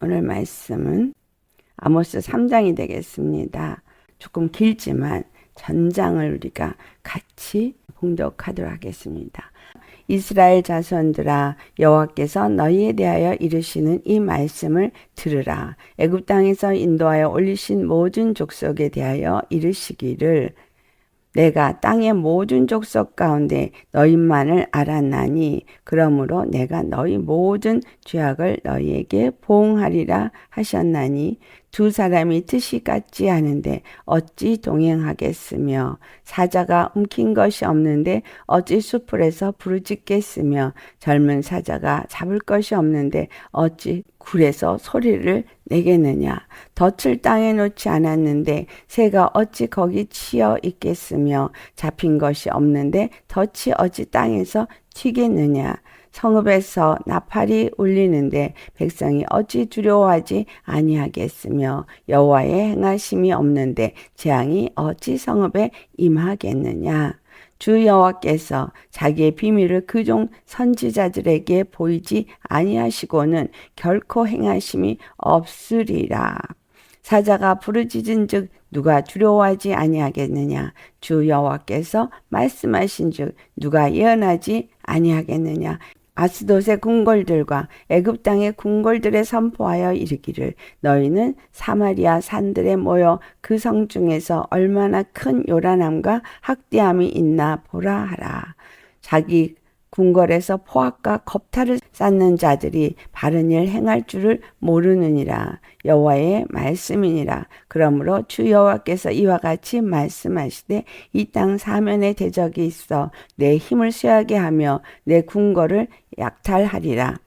오늘 말씀은 아모스 3장이 되겠습니다. 조금 길지만 전장을 우리가 같이 봉독하도록 하겠습니다. 이스라엘 자손들아, 여호와께서 너희에 대하여 이르시는 이 말씀을 들으라. 애굽 땅에서 인도하여 올리신 모든 족속에 대하여 이르시기를, 내가 땅의 모든 족속 가운데 너희만을 알았나니 그러므로 내가 너희 모든 죄악을 너희에게 보응하리라 하셨나니, 두 사람이 뜻이 같지 않은데 어찌 동행하겠으며, 사자가 움킨 것이 없는데 어찌 숲풀에서 부르짖겠으며, 젊은 사자가 잡을 것이 없는데 어찌 굴에서 소리를 내겠느냐. 덫을 땅에 놓지 않았는데 새가 어찌 거기 치여 있겠으며, 잡힌 것이 없는데 덫이 어찌 땅에서 튀겠느냐. 성읍에서 나팔이 울리는데 백성이 어찌 두려워하지 아니하겠으며, 여호와의 행하심이 없는데 재앙이 어찌 성읍에 임하겠느냐. 주 여호와께서 자기의 비밀을 그종 선지자들에게 보이지 아니하시고는 결코 행하심이 없으리라. 사자가 부르짖은즉 누가 두려워하지 아니하겠느냐. 주 여호와께서 말씀하신즉 누가 예언하지 아니하겠느냐. 아스돗의 궁궐들과 애굽 땅의 궁궐들에 선포하여 이르기를, 너희는 사마리아 산들에 모여 그 성 중에서 얼마나 큰 요란함과 학대함이 있나 보라 하라. 자기 궁궐에서 포악과 겁탈을 쌓는 자들이 바른 일 행할 줄을 모르느니라. 여호와의 말씀이니라. 그러므로 주 여호와께서 이와 같이 말씀하시되, 이 땅 사면에 대적이 있어 내 힘을 쇠하게 하며 내 궁궐을 약탈하리라.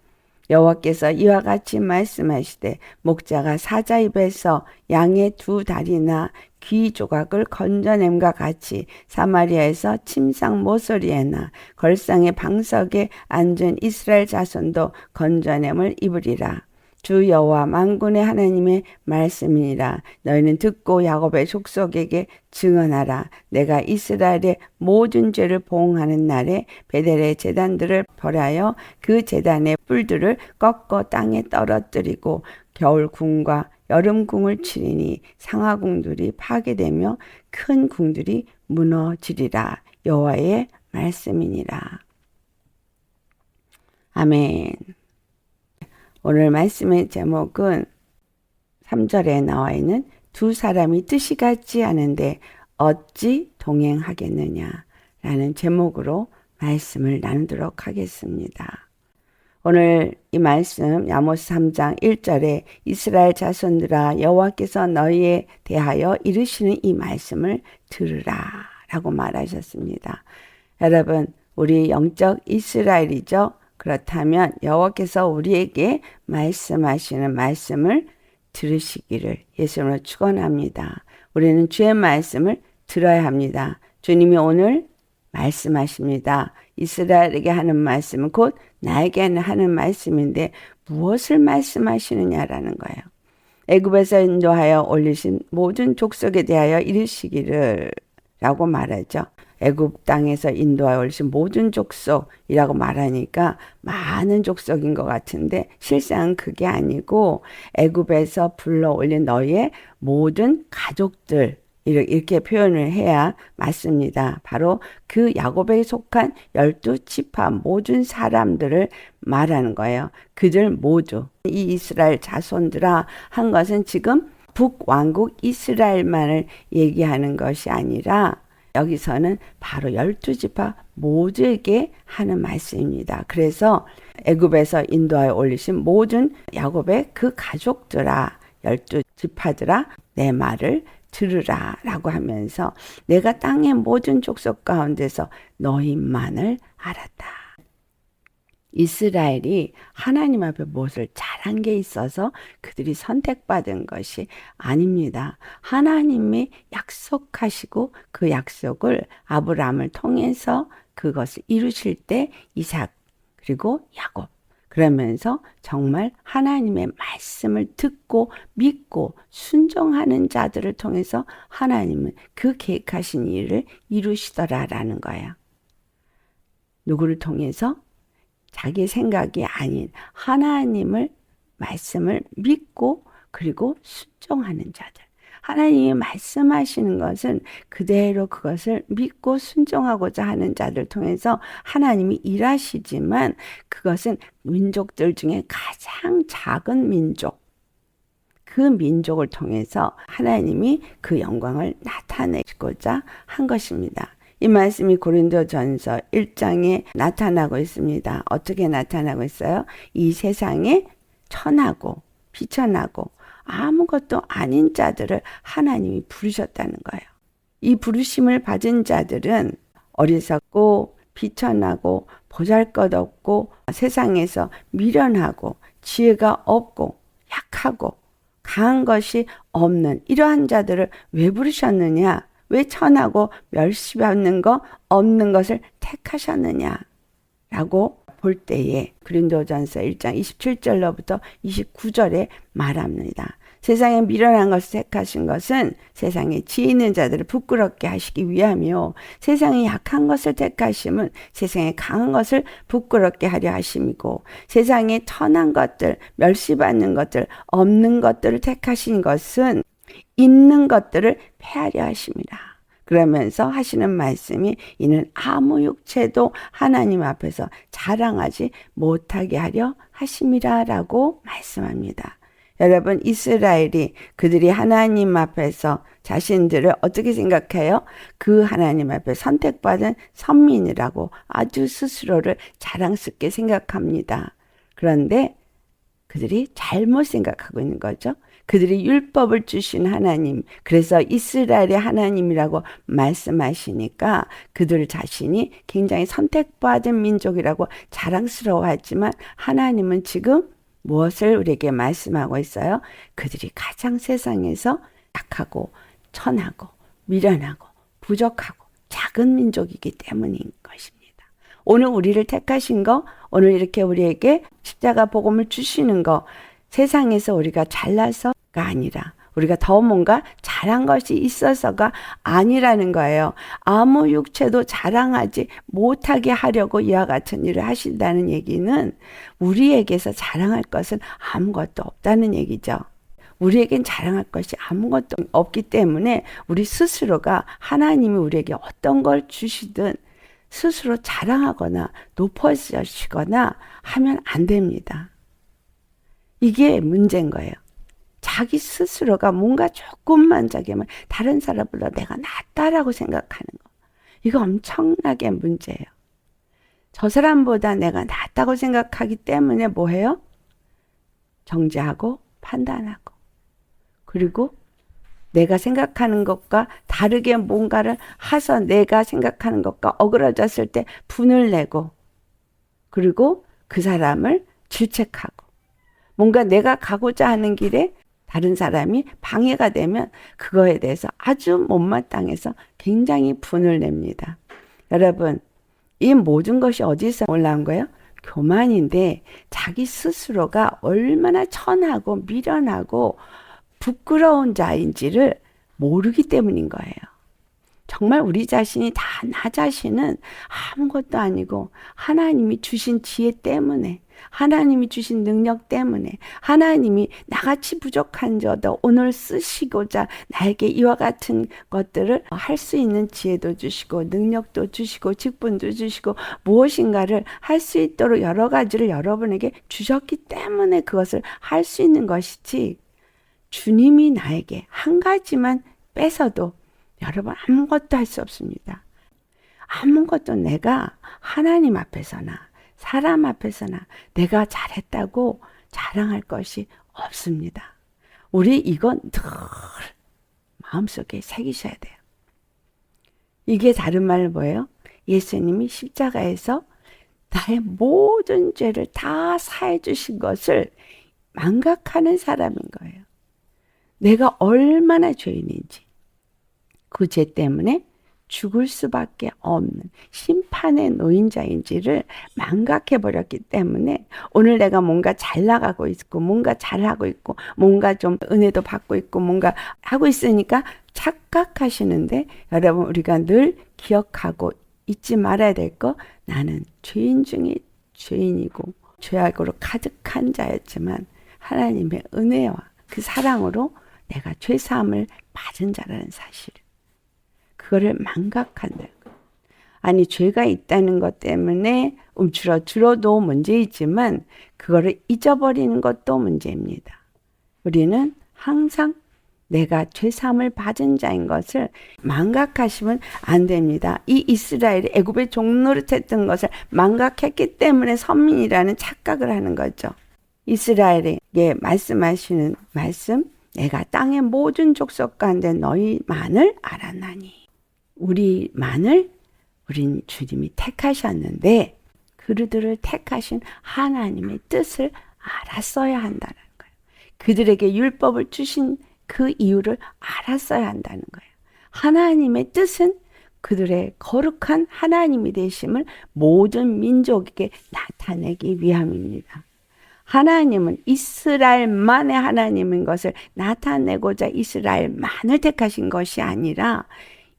여호와께서 이와 같이 말씀하시되, 목자가 사자 입에서 양의 두 다리나 귀 조각을 건져냄과 같이 사마리아에서 침상 모서리에나 걸상의 방석에 앉은 이스라엘 자손도 건져냄을 입으리라. 주 여호와 만군의 하나님의 말씀이니라. 너희는 듣고 야곱의 족속에게 증언하라. 내가 이스라엘의 모든 죄를 보응하는 날에 베델의 제단들을 벌하여 그 제단의 뿔들을 꺾어 땅에 떨어뜨리고 겨울 궁과 여름 궁을 치리니 상하궁들이 파괴되며 큰 궁들이 무너지리라. 여호와의 말씀이니라. 아멘. 오늘 말씀의 제목은 3절에 나와 있는 두 사람이 뜻이 같지 않은데 어찌 동행하겠느냐 라는 제목으로 말씀을 나누도록 하겠습니다. 오늘 이 말씀 아모스 3장 1절에 이스라엘 자손들아, 여호와께서 너희에 대하여 이르시는 이 말씀을 들으라 라고 말하셨습니다. 여러분, 우리 영적 이스라엘이죠. 그렇다면 여호와께서 우리에게 말씀하시는 말씀을 들으시기를 예수님으로 축원합니다. 우리는 주의 말씀을 들어야 합니다. 주님이 오늘 말씀하십니다. 이스라엘에게 하는 말씀은 곧 나에게 하는 말씀인데 무엇을 말씀하시느냐라는 거예요. 애굽에서 인도하여 올리신 모든 족속에 대하여 이르시기를 라고 말하죠. 애굽 땅에서 인도하여 올리신 모든 족속이라고 말하니까 많은 족속인 것 같은데 실상은 그게 아니고 애굽에서 불러 올린 너희의 모든 가족들, 이렇게 표현을 해야 맞습니다. 바로 그 야곱에 속한 12지파 모든 사람들을 말하는 거예요. 그들 모두 이 이스라엘 자손들아 한 것은 지금 북왕국 이스라엘만을 얘기하는 것이 아니라 여기서는 바로 12지파 모두에게 하는 말씀입니다. 그래서 애굽에서 인도하여 올리신 모든 야곱의 그 가족들아, 12지파들아, 내 말을 들으라 라고 하면서 내가 땅의 모든 족속 가운데서 너희만을 알았다. 이스라엘이 하나님 앞에 무엇을 잘한 게 있어서 그들이 선택받은 것이 아닙니다. 하나님이 약속하시고 그 약속을 아브라함을 통해서 그것을 이루실 때 이삭 그리고 야곱, 그러면서 정말 하나님의 말씀을 듣고 믿고 순종하는 자들을 통해서 하나님은 그 계획하신 일을 이루시더라라는 거예요. 누구를 통해서? 자기 생각이 아닌 하나님을 말씀을 믿고 그리고 순종하는 자들. 하나님이 말씀하시는 것은 그대로 그것을 믿고 순종하고자 하는 자들 통해서 하나님이 일하시지만 그것은 민족들 중에 가장 작은 민족, 그 민족을 통해서 하나님이 그 영광을 나타내고자 한 것입니다. 이 말씀이 고린도전서 1장에 나타나고 있습니다. 어떻게 나타나고 있어요? 이 세상에 천하고 비천하고 아무것도 아닌 자들을 하나님이 부르셨다는 거예요. 이 부르심을 받은 자들은 어리석고 비천하고 보잘것없고 세상에서 미련하고 지혜가 없고 약하고 강한 것이 없는 이러한 자들을 왜 부르셨느냐? 왜 천하고 멸시받는 거 없는 것을 택하셨느냐? 라고 볼 때에 고린도전서 1장 27절로부터 29절에 말합니다. 세상에 미련한 것을 택하신 것은 세상에 지혜 있는 자들을 부끄럽게 하시기 위하며 세상에 약한 것을 택하심은 세상에 강한 것을 부끄럽게 하려 하심이고 세상에 천한 것들, 멸시받는 것들, 없는 것들을 택하신 것은 있는 것들을 폐하려 하심이라. 그러면서 하시는 말씀이 이는 아무 육체도 하나님 앞에서 자랑하지 못하게 하려 하심이라 라고 말씀합니다. 여러분, 이스라엘이 그들이 하나님 앞에서 자신들을 어떻게 생각해요? 그 하나님 앞에 선택받은 선민이라고 아주 스스로를 자랑스럽게 생각합니다. 그런데 그들이 잘못 생각하고 있는 거죠. 그들이 율법을 주신 하나님, 그래서 이스라엘의 하나님이라고 말씀하시니까 그들 자신이 굉장히 선택받은 민족이라고 자랑스러워하지만 하나님은 지금 무엇을 우리에게 말씀하고 있어요? 그들이 가장 세상에서 약하고 천하고 미련하고 부족하고 작은 민족이기 때문인 것입니다. 오늘 우리를 택하신 거, 오늘 이렇게 우리에게 십자가 복음을 주시는 거, 세상에서 우리가 잘나서가 아니라 우리가 더 뭔가 잘한 것이 있어서가 아니라는 거예요. 아무 육체도 자랑하지 못하게 하려고 이와 같은 일을 하신다는 얘기는 우리에게서 자랑할 것은 아무것도 없다는 얘기죠. 우리에겐 자랑할 것이 아무것도 없기 때문에 우리 스스로가 하나님이 우리에게 어떤 걸 주시든 스스로 자랑하거나 높아지거나 하면 안 됩니다. 이게 문제인 거예요. 자기 스스로가 뭔가 조금만 자기면 다른 사람보다 내가 낫다라고 생각하는 거. 이거 엄청나게 문제예요. 저 사람보다 내가 낫다고 생각하기 때문에 뭐 해요? 정죄하고 판단하고 그리고 내가 생각하는 것과 다르게 뭔가를 해서 내가 생각하는 것과 어그러졌을 때 분을 내고 그리고 그 사람을 질책하고 뭔가 내가 가고자 하는 길에 다른 사람이 방해가 되면 그거에 대해서 아주 못마땅해서 굉장히 분을 냅니다. 여러분, 이 모든 것이 어디서 올라온 거예요? 교만인데 자기 스스로가 얼마나 천하고 미련하고 부끄러운 자인지를 모르기 때문인 거예요. 정말 우리 자신이 다 나 자신은 아무것도 아니고 하나님이 주신 지혜 때문에 하나님이 주신 능력 때문에 하나님이 나같이 부족한 저도 오늘 쓰시고자 나에게 이와 같은 것들을 할 수 있는 지혜도 주시고 능력도 주시고 직분도 주시고 무엇인가를 할 수 있도록 여러 가지를 여러분에게 주셨기 때문에 그것을 할 수 있는 것이지 주님이 나에게 한 가지만 뺏어도 여러분 아무것도 할 수 없습니다. 아무것도 내가 하나님 앞에서나 사람 앞에서나 내가 잘했다고 자랑할 것이 없습니다. 우리 이건 늘 마음속에 새기셔야 돼요. 이게 다른 말은 뭐예요? 예수님이 십자가에서 나의 모든 죄를 다 사해 주신 것을 망각하는 사람인 거예요. 내가 얼마나 죄인인지 그 죄 때문에 죽을 수밖에 없는 심판의 노인자인지를 망각해버렸기 때문에 오늘 내가 뭔가 잘 나가고 있고 뭔가 잘하고 있고 뭔가 좀 은혜도 받고 있고 뭔가 하고 있으니까 착각하시는데 여러분 우리가 늘 기억하고 잊지 말아야 될 거 나는 죄인 중에 죄인이고 죄악으로 가득한 자였지만 하나님의 은혜와 그 사랑으로 내가 죄사함을 받은 자라는 사실. 그거를 망각한다는 거예요. 아니, 죄가 있다는 것 때문에 움츠러들어도 문제이지만 그거를 잊어버리는 것도 문제입니다. 우리는 항상 내가 죄사함을 받은 자인 것을 망각하시면 안 됩니다. 이 이스라엘이 애굽의 종노릇했던 것을 망각했기 때문에 선민이라는 착각을 하는 거죠. 이스라엘에게 말씀하시는 말씀, 내가 땅의 모든 족속 가운데 너희만을 알았나니. 우린 주님이 택하셨는데 그들을 택하신 하나님의 뜻을 알았어야 한다는 거예요. 그들에게 율법을 주신 그 이유를 알았어야 한다는 거예요. 하나님의 뜻은 그들의 거룩한 하나님이 되심을 모든 민족에게 나타내기 위함입니다. 하나님은 이스라엘만의 하나님인 것을 나타내고자 이스라엘만을 택하신 것이 아니라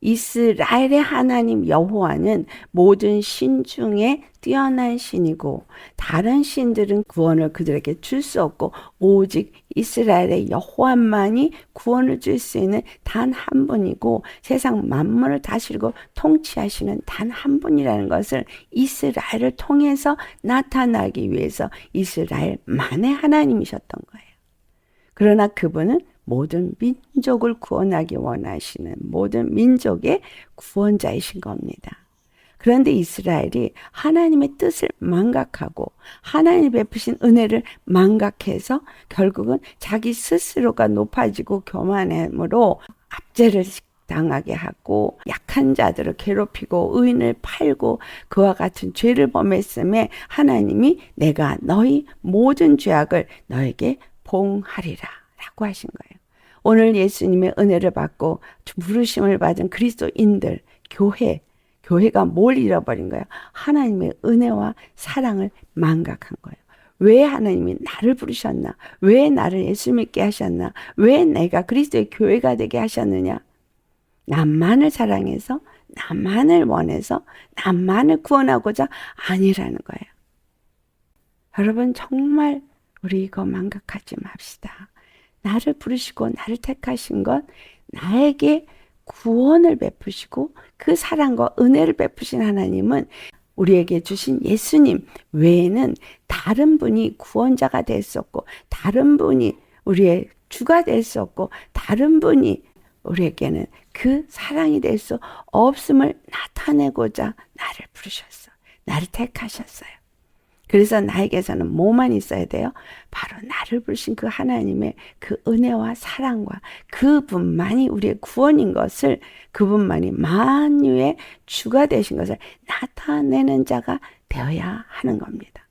이스라엘의 하나님 여호와는 모든 신 중에 뛰어난 신이고 다른 신들은 구원을 그들에게 줄 수 없고 오직 이스라엘의 여호와만이 구원을 줄 수 있는 단 한 분이고 세상 만물을 다스리고 통치하시는 단 한 분이라는 것을 이스라엘을 통해서 나타나기 위해서 이스라엘만의 하나님이셨던 거예요. 그러나 그분은 모든 민족을 구원하기 원하시는 모든 민족의 구원자이신 겁니다. 그런데 이스라엘이 하나님의 뜻을 망각하고 하나님이 베푸신 은혜를 망각해서 결국은 자기 스스로가 높아지고 교만함으로 압제를 당하게 하고 약한 자들을 괴롭히고 의인을 팔고 그와 같은 죄를 범했음에 하나님이 내가 너희 모든 죄악을 너에게 봉하리라 라고 하신 거예요. 오늘 예수님의 은혜를 받고 부르심을 받은 그리스도인들, 교회가 뭘 잃어버린 거예요? 하나님의 은혜와 사랑을 망각한 거예요. 왜 하나님이 나를 부르셨나? 왜 나를 예수 믿게 하셨나? 왜 내가 그리스도의 교회가 되게 하셨느냐? 나만을 사랑해서, 나만을 원해서, 나만을 구원하고자 아니라는 거예요. 여러분, 정말 우리 이거 망각하지 맙시다. 나를 부르시고 나를 택하신 것, 나에게 구원을 베푸시고 그 사랑과 은혜를 베푸신 하나님은 우리에게 주신 예수님 외에는 다른 분이 구원자가 될 수 없고 다른 분이 우리의 주가 될 수 없고 다른 분이 우리에게는 그 사랑이 될 수 없음을 나타내고자 나를 부르셨어. 나를 택하셨어요. 그래서 나에게서는 뭐만 있어야 돼요? 바로 나를 부르신 그 하나님의 그 은혜와 사랑과 그분만이 우리의 구원인 것을, 그분만이 만유의 주가 되신 것을 나타내는 자가 되어야 하는 겁니다.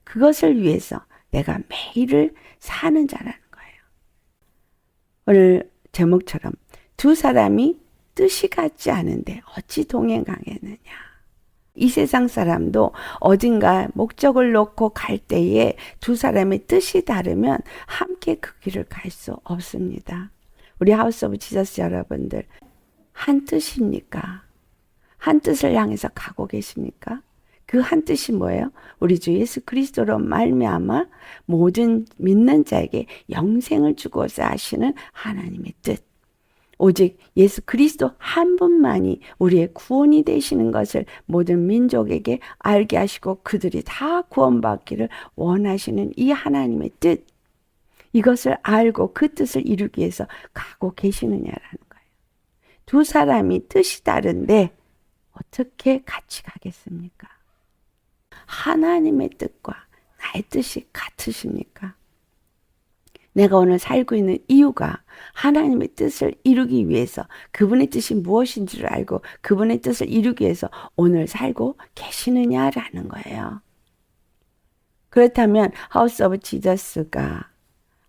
그것을 위해서 내가 매일을 사는 자라는 거예요. 오늘 제목처럼 두 사람이 뜻이 같지 않은데 어찌 동행하겠느냐. 이 세상 사람도 어딘가 목적을 놓고 갈 때에 두 사람의 뜻이 다르면 함께 그 길을 갈 수 없습니다. 우리 하우스 오브 지저스 여러분들, 한 뜻입니까? 한 뜻을 향해서 가고 계십니까? 그 한 뜻이 뭐예요? 우리 주 예수 그리스도로 말미암아 모든 믿는 자에게 영생을 주고자 하시는 하나님의 뜻. 오직 예수 그리스도 한 분만이 우리의 구원이 되시는 것을 모든 민족에게 알게 하시고 그들이 다 구원받기를 원하시는 이 하나님의 뜻, 이것을 알고 그 뜻을 이루기 위해서 가고 계시느냐라는 거예요. 두 사람이 뜻이 다른데 어떻게 같이 가겠습니까? 하나님의 뜻과 나의 뜻이 같으십니까? 내가 오늘 살고 있는 이유가 하나님의 뜻을 이루기 위해서, 그분의 뜻이 무엇인지를 알고 그분의 뜻을 이루기 위해서 오늘 살고 계시느냐라는 거예요. 그렇다면 하우스 오브 지저스가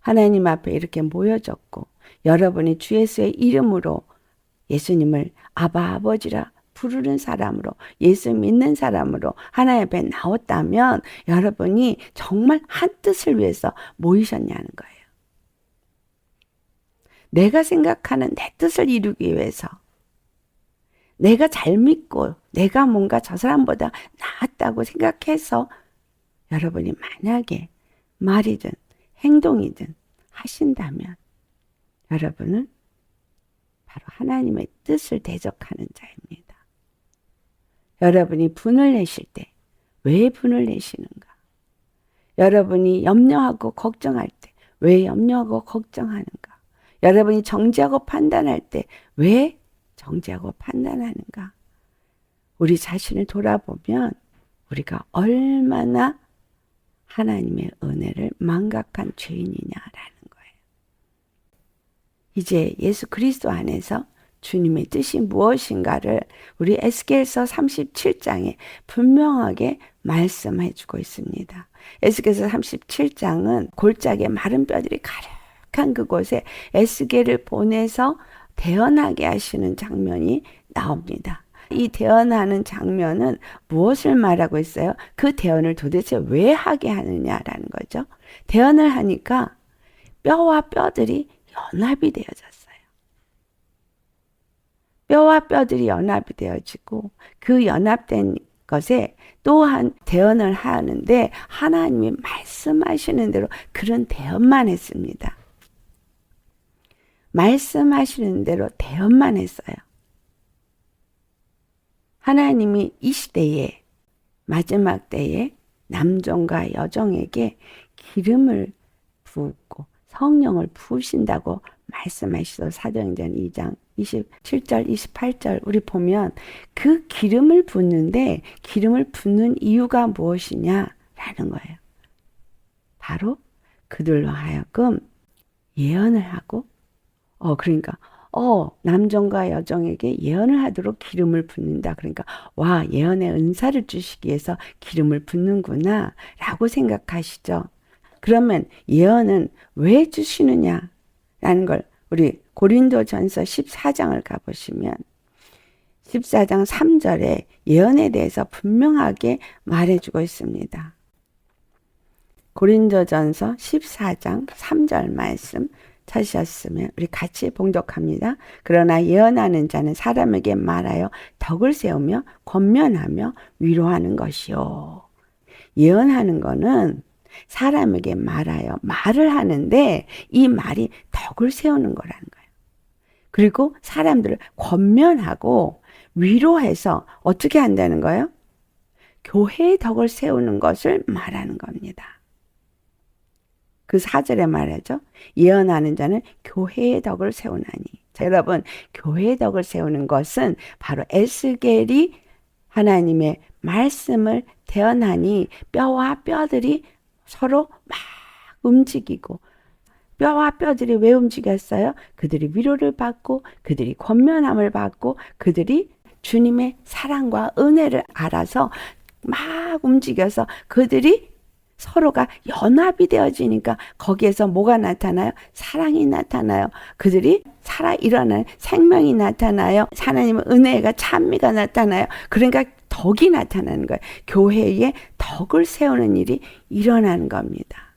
하나님 앞에 이렇게 모여졌고 여러분이 주 예수의 이름으로 예수님을 아바 아버지라 부르는 사람으로, 예수 믿는 사람으로 하나님 앞에 나왔다면 여러분이 정말 한 뜻을 위해서 모이셨냐는 거예요. 내가 생각하는 내 뜻을 이루기 위해서, 내가 잘 믿고 내가 뭔가 저 사람보다 낫다고 생각해서 여러분이 만약에 말이든 행동이든 하신다면 여러분은 바로 하나님의 뜻을 대적하는 자입니다. 여러분이 분을 내실 때 왜 분을 내시는가? 여러분이 염려하고 걱정할 때 왜 염려하고 걱정하는가? 여러분이 정죄하고 판단할 때 왜 정죄하고 판단하는가? 우리 자신을 돌아보면 우리가 얼마나 하나님의 은혜를 망각한 죄인이냐라는 거예요. 이제 예수 그리스도 안에서 주님의 뜻이 무엇인가를 우리 에스겔서 37장에 분명하게 말씀해 주고 있습니다. 에스겔서 37장은 골짜기에 마른 뼈들이 가득한 그곳에 에스겔을 보내서 대언하게 하시는 장면이 나옵니다. 이 대언하는 장면은 무엇을 말하고 있어요? 그 대언을 도대체 왜 하게 하느냐라는 거죠. 대언을 하니까 뼈와 뼈들이 연합이 되어졌어요. 뼈와 뼈들이 연합이 되어지고 그 연합된 것에 또한 대언을 하는데 하나님이 말씀하시는 대로 그런 대언만 했습니다. 말씀하시는 대로 대언만 했어요. 하나님이 이 시대에 마지막 때에 남종과 여종에게 기름을 부고 성령을 부으신다고 말씀하시죠. 사도행전 2장 27절 28절 우리 보면 그 기름을 붓는데 기름을 붓는 이유가 무엇이냐라는 거예요. 바로 그들로 하여금 예언을 하고 그러니까 남종과 여종에게 예언을 하도록 기름을 붓는다. 그러니까 와, 예언의 은사를 주시기 위해서 기름을 붓는구나 라고 생각하시죠. 그러면 예언은 왜 주시느냐라는 걸 우리 고린도전서 14장을 가보시면 14장 3절에 예언에 대해서 분명하게 말해주고 있습니다. 고린도전서 14장 3절 말씀 찾으셨으면 우리 같이 봉독합니다. 그러나 예언하는 자는 사람에게 말하여 덕을 세우며 권면하며 위로하는 것이요. 예언하는 거는 사람에게 말하여 말을 하는데 이 말이 덕을 세우는 거라는 거예요. 그리고 사람들을 권면하고 위로해서 어떻게 한다는 거예요? 교회의 덕을 세우는 것을 말하는 겁니다. 그 4절에 말하죠. 예언하는 자는 교회의 덕을 세우나니. 자, 여러분, 교회의 덕을 세우는 것은 바로 에스겔이 하나님의 말씀을 대언하니 뼈와 뼈들이 서로 막 움직이고 뼈와 뼈들이 왜 움직였어요? 그들이 위로를 받고 그들이 권면함을 받고 그들이 주님의 사랑과 은혜를 알아서 막 움직여서 그들이 서로가 연합이 되어지니까 거기에서 뭐가 나타나요? 사랑이 나타나요. 그들이 살아 일어나는 생명이 나타나요. 하나님의 은혜가 찬미가 나타나요. 그러니까 덕이 나타나는 거예요. 교회에 덕을 세우는 일이 일어나는 겁니다.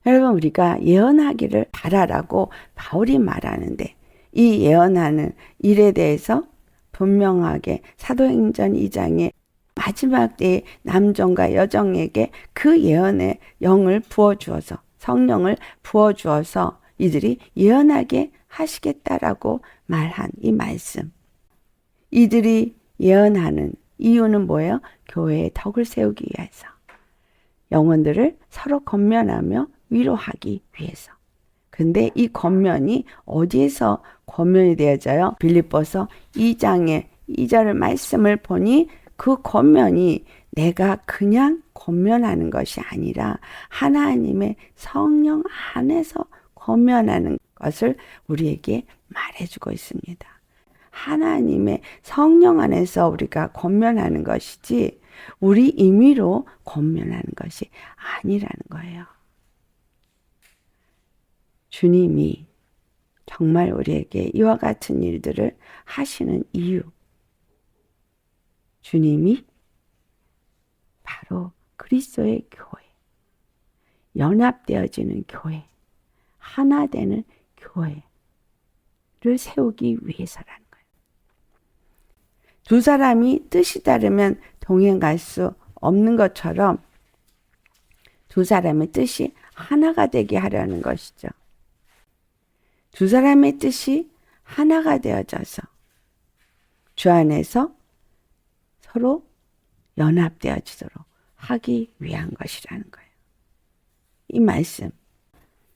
여러분, 우리가 예언하기를 바라라고 바울이 말하는데 이 예언하는 일에 대해서 분명하게 사도행전 2장에 마지막 때에 남종과 여종에게 그 예언의 영을 부어주어서 성령을 부어주어서 이들이 예언하게 하시겠다라고 말한 이 말씀. 이들이 예언하는 이유는 뭐예요? 교회의 덕을 세우기 위해서. 영혼들을 서로 권면하며 위로하기 위해서. 근데 이 권면이 어디에서 권면이 되어져요? 빌립보서 2장의 2절 말씀을 보니 그 권면이 내가 그냥 권면하는 것이 아니라 하나님의 성령 안에서 권면하는 것을 우리에게 말해주고 있습니다. 하나님의 성령 안에서 우리가 권면하는 것이지 우리 임의로 권면하는 것이 아니라는 거예요. 주님이 정말 우리에게 이와 같은 일들을 하시는 이유, 주님이 바로 그리스도의 교회, 연합되어지는 교회, 하나 되는 교회를 세우기 위해서라는 거예요. 두 사람이 뜻이 다르면 동행 갈 수 없는 것처럼 두 사람의 뜻이 하나가 되게 하려는 것이죠. 두 사람의 뜻이 하나가 되어져서 주 안에서 서로 연합되어지도록 하기 위한 것이라는 거예요. 이 말씀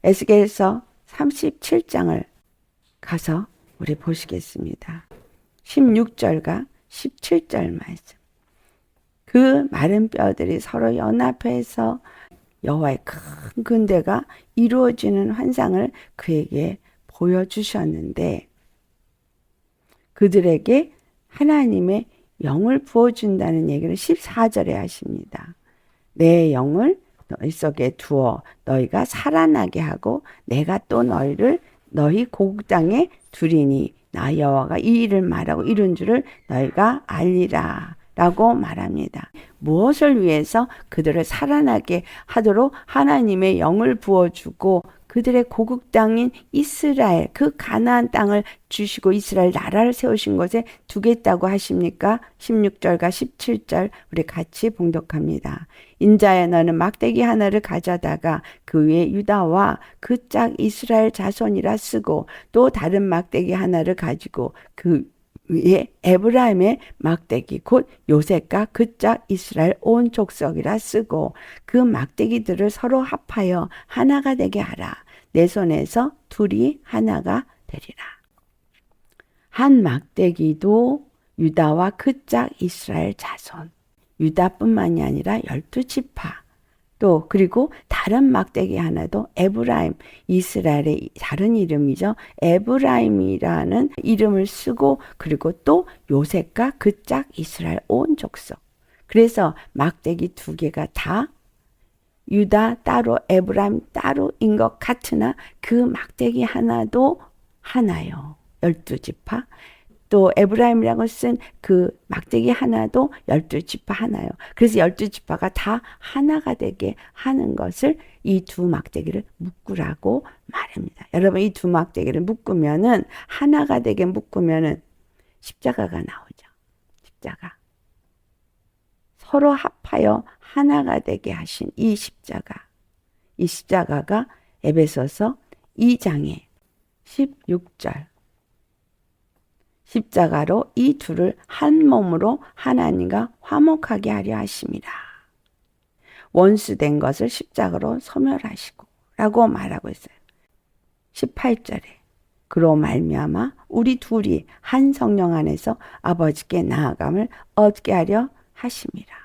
에스겔서 37장을 가서 우리 보시겠습니다. 16절과 17절 말씀. 그 마른 뼈들이 서로 연합해서 여호와의 큰 군대가 이루어지는 환상을 그에게 보여주셨는데 그들에게 하나님의 영을 부어준다는 얘기를 14절에 하십니다. 내 영을 너희 속에 두어 너희가 살아나게 하고 내가 또 너희를 너희 고국 땅에 두리니 나 여호와가 이 일을 말하고 이룬 줄을 너희가 알리라 라고 말합니다. 무엇을 위해서 그들을 살아나게 하도록 하나님의 영을 부어주고 그들의 고국 땅인 이스라엘 그 가나안 땅을 주시고 이스라엘 나라를 세우신 곳에 두겠다고 하십니까? 16절과 17절 우리 같이 봉독합니다. 인자야 너는 막대기 하나를 가져다가 그 위에 유다와 그 짝 이스라엘 자손이라 쓰고 또 다른 막대기 하나를 가지고 그 위에 에브라임의 막대기 곧 요셉과 그 짝 이스라엘 온 족속이라 쓰고 그 막대기들을 서로 합하여 하나가 되게 하라. 내 손에서 둘이 하나가 되리라. 한 막대기도 유다와 그 짝 이스라엘 자손 유다뿐만이 아니라 12지파 또 그리고 다른 막대기 하나도 에브라임 이스라엘의 다른 이름이죠. 에브라임이라는 이름을 쓰고 그리고 또 요셉과 그 짝 이스라엘 온 족속. 그래서 막대기 두 개가 다 유다 따로 에브라임 따로인 것 같으나 그 막대기 하나도 하나요. 12지파. 또 에브라임이라고 쓴 그 막대기 하나도 12지파 하나요. 그래서 12지파가 다 하나가 되게 하는 것을 이 두 막대기를 묶으라고 말합니다. 여러분 이 두 막대기를 묶으면은 하나가 되게 묶으면은 십자가가 나오죠. 십자가. 서로 합하여 하나가 되게 하신 이 십자가. 이 십자가가 에베소서 2장의 16절. 십자가로 이 둘을 한 몸으로 하나님과 화목하게 하려 하심이라. 원수된 것을 십자가로 소멸하시고 라고 말하고 있어요. 18절에 그로 말미암아 우리 둘이 한 성령 안에서 아버지께 나아감을 얻게 하려 하심이라.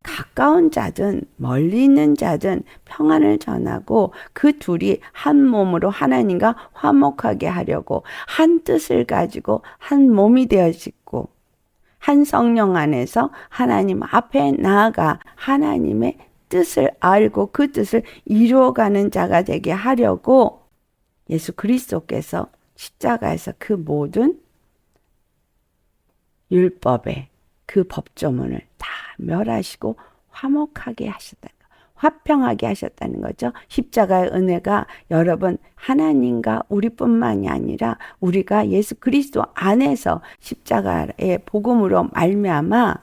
가까운 자든 멀리 있는 자든 평안을 전하고 그 둘이 한 몸으로 하나님과 화목하게 하려고 한 뜻을 가지고 한 몸이 되어지고 한 성령 안에서 하나님 앞에 나아가 하나님의 뜻을 알고 그 뜻을 이루어가는 자가 되게 하려고 예수 그리스도께서 십자가에서 그 모든 율법의 그 법조문을 다 멸하시고 화목하게 하셨다는 거, 화평하게 하셨다는 거죠. 십자가의 은혜가 여러분 하나님과 우리뿐만이 아니라 우리가 예수 그리스도 안에서 십자가의 복음으로 말미암아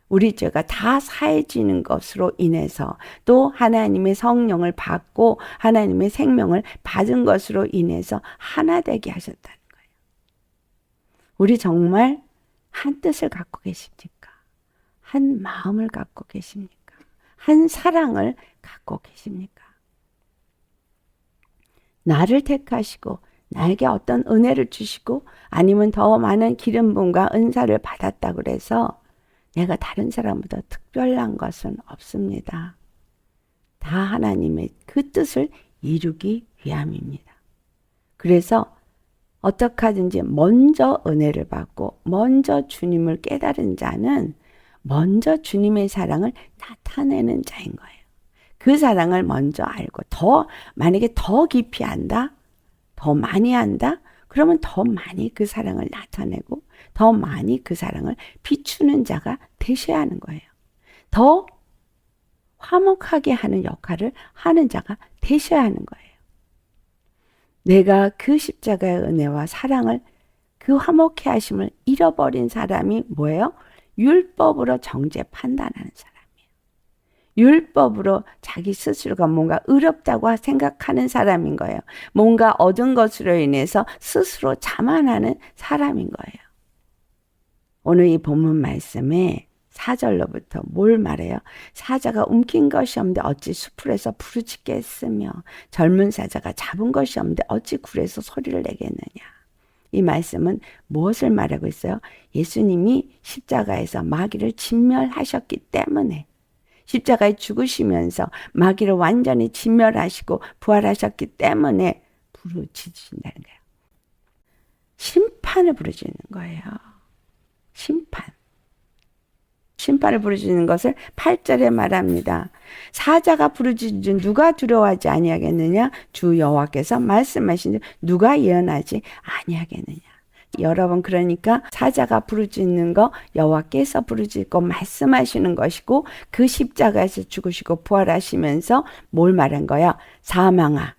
우리 죄가 다 사해지는 것으로 인해서 또 하나님의 성령을 받고 하나님의 생명을 받은 것으로 인해서 하나 되게 하셨다는 거예요. 우리 정말 한 뜻을 갖고 계십니까? 한 마음을 갖고 계십니까? 한 사랑을 갖고 계십니까? 나를 택하시고 나에게 어떤 은혜를 주시고 아니면 더 많은 기름 부음과 은사를 받았다고 그래서 내가 다른 사람보다 특별한 것은 없습니다. 다 하나님의 그 뜻을 이루기 위함입니다. 그래서 어떻게 하든지 먼저 은혜를 받고 먼저 주님을 깨달은 자는 먼저 주님의 사랑을 나타내는 자인 거예요. 그 사랑을 먼저 알고 만약에 더 깊이 안다, 더 많이 안다, 그러면 더 많이 그 사랑을 나타내고 더 많이 그 사랑을 비추는 자가 되셔야 하는 거예요. 더 화목하게 하는 역할을 하는 자가 되셔야 하는 거예요. 내가 그 십자가의 은혜와 사랑을 그 화목해 하심을 잃어버린 사람이 뭐예요? 율법으로 정죄 판단하는 사람이에요. 율법으로 자기 스스로가 뭔가 의롭다고 생각하는 사람인 거예요. 뭔가 얻은 것으로 인해서 스스로 자만하는 사람인 거예요. 오늘 이 본문 말씀에 4절로부터 뭘 말해요? 사자가 움킨 것이 없는데 어찌 수풀에서 부르짖겠으며 젊은 사자가 잡은 것이 없는데 어찌 굴에서 소리를 내겠느냐. 이 말씀은 무엇을 말하고 있어요? 예수님이 십자가에서 마귀를 진멸하셨기 때문에, 십자가에 죽으시면서 마귀를 완전히 진멸하시고 부활하셨기 때문에 부르짖으신다는 거예요. 심판을 부르짖는 거예요. 심판을 부르짖는 것을 8절에 말합니다. 사자가 부르짖은 누가 두려워하지 아니하겠느냐? 주 여호와께서 말씀하신 누가 예언하지 아니하겠느냐? 여러분, 그러니까 사자가 부르짖는 거 여호와께서 부르짖고 말씀하시는 것이고, 그 십자가에서 죽으시고 부활하시면서 뭘 말한 거야? 사망아,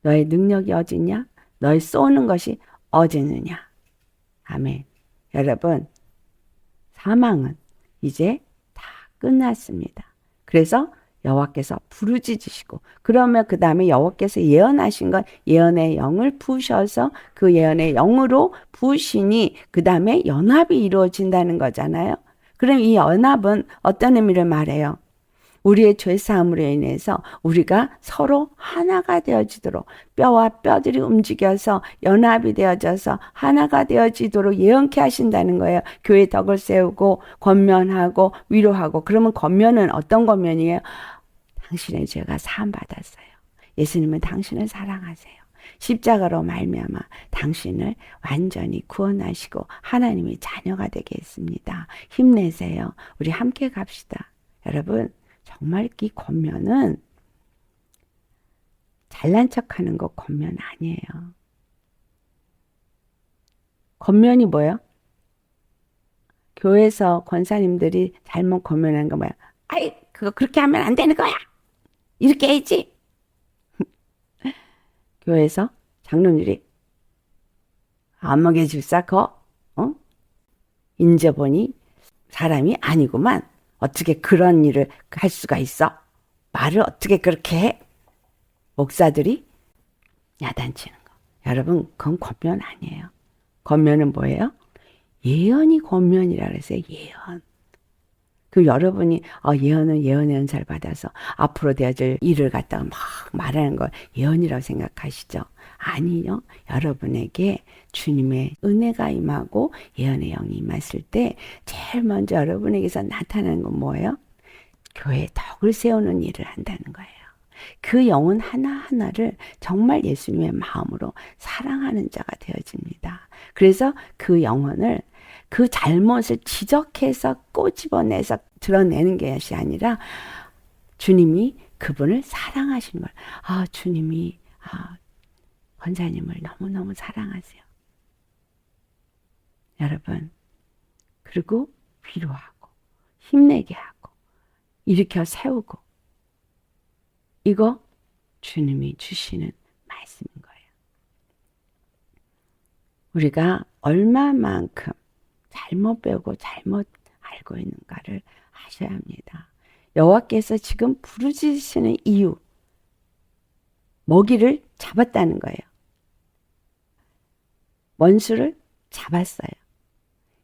너의 능력이 어디냐? 너의 쏘는 것이 어디느냐? 아멘. 여러분, 사망은 이제 다 끝났습니다. 그래서 여호와께서 부르짖으시고, 그러면 그 다음에 여호와께서 예언하신 건 예언의 영을 부으셔서 그 예언의 영으로 부으시니 그 다음에 연합이 이루어진다는 거잖아요. 그럼 이 연합은 어떤 의미를 말해요? 우리의 죄사함으로 인해서 우리가 서로 하나가 되어지도록, 뼈와 뼈들이 움직여서 연합이 되어져서 하나가 되어지도록 예언케 하신다는 거예요. 교회 덕을 세우고 권면하고 위로하고. 그러면 권면은 어떤 권면이에요? 당신의 죄가 사함받았어요. 예수님은 당신을 사랑하세요. 십자가로 말미암아 당신을 완전히 구원하시고 하나님의 자녀가 되게 했습니다. 힘내세요. 우리 함께 갑시다. 여러분, 정말 이 권면은 잘난 척하는 거 권면 아니에요. 권면이 뭐예요? 교회에서 권사님들이 잘못 권면하는 거 뭐야? 아이, 그거 그렇게 하면 안 되는 거야. 이렇게 해야지. 교회에서 장로님들이 안 먹여 줄사 거, 인제보니 사람이 아니구만. 어떻게 그런 일을 할 수가 있어? 말을 어떻게 그렇게 해? 목사들이 야단치는 거. 여러분, 그건 권면 아니에요. 권면은 뭐예요? 예언이 권면이라 그랬어요. 예언. 그 여러분이 예언은 예언의 은사를 받아서 앞으로 되어질 일을 갖다가 막 말하는 걸 예언이라고 생각하시죠? 아니요. 여러분에게 주님의 은혜가 임하고 예언의 영이 임했을 때 제일 먼저 여러분에게서 나타나는 건 뭐예요? 교회에 덕을 세우는 일을 한다는 거예요. 그 영혼 하나하나를 정말 예수님의 마음으로 사랑하는 자가 되어집니다. 그래서 그 영혼을, 그 잘못을 지적해서 꼬집어내서 드러내는 것이 아니라 주님이 그분을 사랑하시는 걸. 주님이 권사님을 너무너무 사랑하세요. 여러분, 그리고 위로하고 힘내게 하고 일으켜 세우고, 이거 주님이 주시는 말씀인 거예요. 우리가 얼마만큼 잘못 배우고 잘못 알고 있는가를 아셔야 합니다. 여호와께서 지금 부르짖으시는 이유, 먹이를 잡았다는 거예요. 원수를 잡았어요.